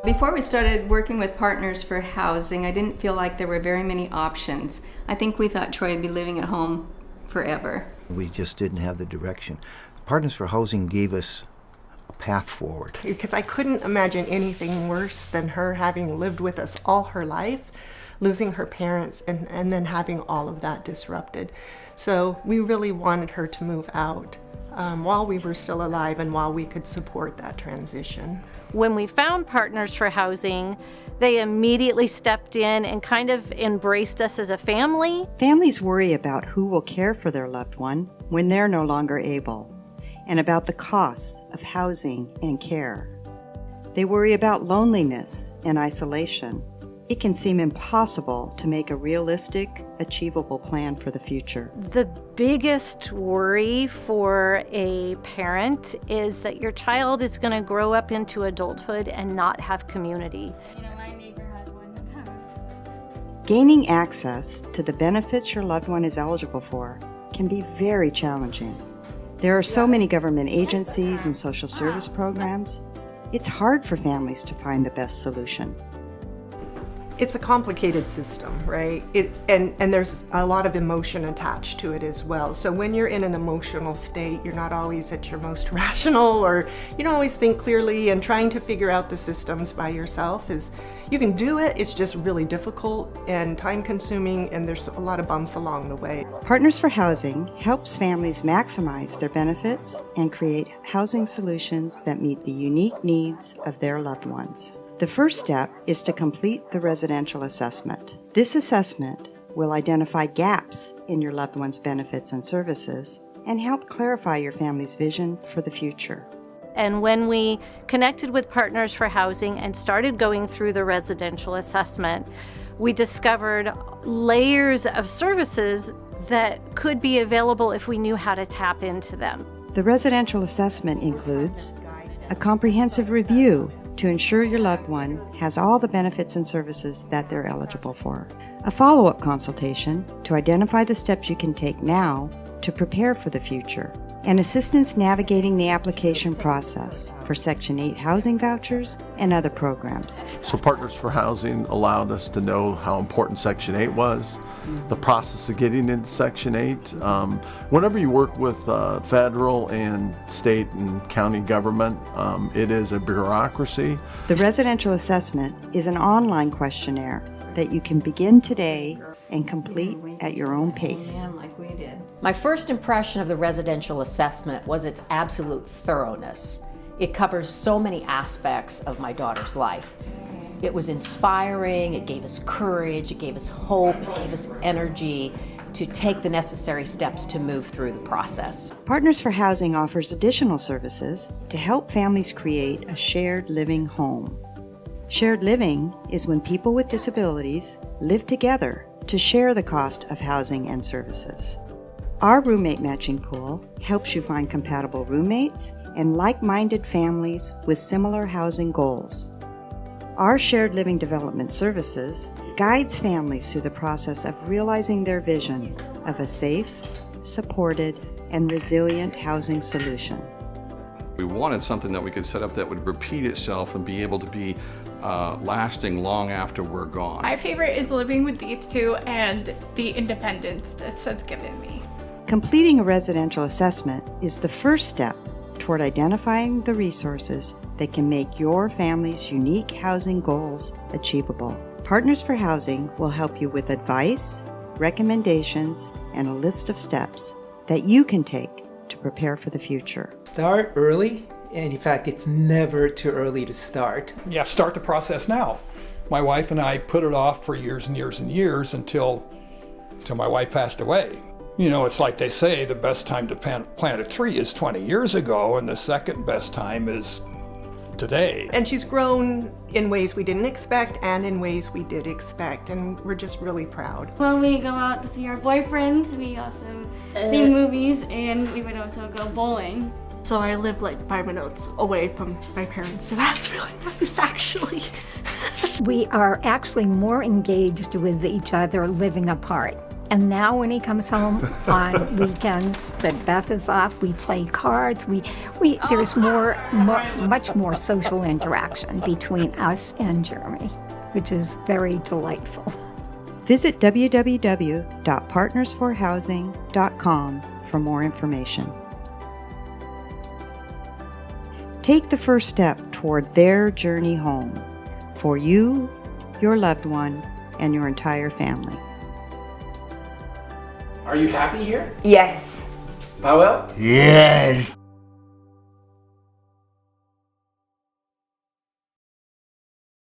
Before we started working with Partners for Housing, I didn't feel like there were very many options. I think we thought Troy would be living at home forever. We just didn't have the direction. Partners for Housing gave us a path forward. Because I couldn't imagine anything worse than her having lived with us all her life, losing her parents, and then having all of that disrupted. So we really wanted her to move out while we were still alive and while we could support that transition. When we found Partners for Housing, they immediately stepped in and kind of embraced us as a family. Families worry about who will care for their loved one when they're no longer able, and about the costs of housing and care. They worry about loneliness and isolation. It can seem impossible to make a realistic, achievable plan for the future. The biggest worry for a parent is that your child is going to grow up into adulthood and not have community. My neighbor has one of them. Gaining access to the benefits your loved one is eligible for can be very challenging. There are so many government agencies and social service programs. It's hard for families to find the best solution. It's a complicated system, right? And there's a lot of emotion attached to it as well. So when you're in an emotional state, you're not always at your most rational, or you don't always think clearly, and trying to figure out the systems by yourself you can do it, it's just really difficult and time consuming, and there's a lot of bumps along the way. Partners for Housing helps families maximize their benefits and create housing solutions that meet the unique needs of their loved ones. The first step is to complete the residential assessment. This assessment will identify gaps in your loved one's benefits and services and help clarify your family's vision for the future. And when we connected with Partners for Housing and started going through the residential assessment, we discovered layers of services that could be available if we knew how to tap into them. The residential assessment includes a comprehensive review to ensure your loved one has all the benefits and services that they're eligible for, a follow-up consultation to identify the steps you can take now to prepare for the future, and assistance navigating the application process for Section 8 housing vouchers and other programs. So Partners for Housing allowed us to know how important Section 8 was, the process of getting into Section 8. Whenever you work with federal and state and county government, it is a bureaucracy. The residential assessment is an online questionnaire that you can begin today and complete at your own pace. Like we did. My first impression of the residential assessment was its absolute thoroughness. It covers so many aspects of my daughter's life. It was inspiring, it gave us courage, it gave us hope, it gave us energy to take the necessary steps to move through the process. Partners for Housing offers additional services to help families create a shared living home. Shared living is when people with disabilities live together to share the cost of housing and services. Our roommate matching pool helps you find compatible roommates and like-minded families with similar housing goals. Our shared living development services guides families through the process of realizing their vision of a safe, supported, and resilient housing solution. We wanted something that we could set up that would repeat itself and be able to be lasting long after we're gone. My favorite is living with these two and the independence that's given me. Completing a residential assessment is the first step toward identifying the resources that can make your family's unique housing goals achievable. Partners for Housing will help you with advice, recommendations, and a list of steps that you can take to prepare for the future. Start early, and in fact, it's never too early to start. Yeah, start the process now. My wife and I put it off for years and years and years until my wife passed away. You know, it's like they say, the best time to plant a tree is 20 years ago, and the second best time is today. And she's grown in ways we didn't expect and in ways we did expect, and we're just really proud. When we go out to see our boyfriends, we also see movies, and we would also go bowling. So I live like 5 minutes away from my parents, so that's really nice, actually. We are actually more engaged with each other living apart. And now when he comes home on weekends that Beth is off, we play cards. There's much more social interaction between us and Jeremy, which is very delightful. Visit www.partnersforhousing.com for more information. Take the first step toward their journey home for you, your loved one, and your entire family. Are you happy here? Yes. Powell? Yes.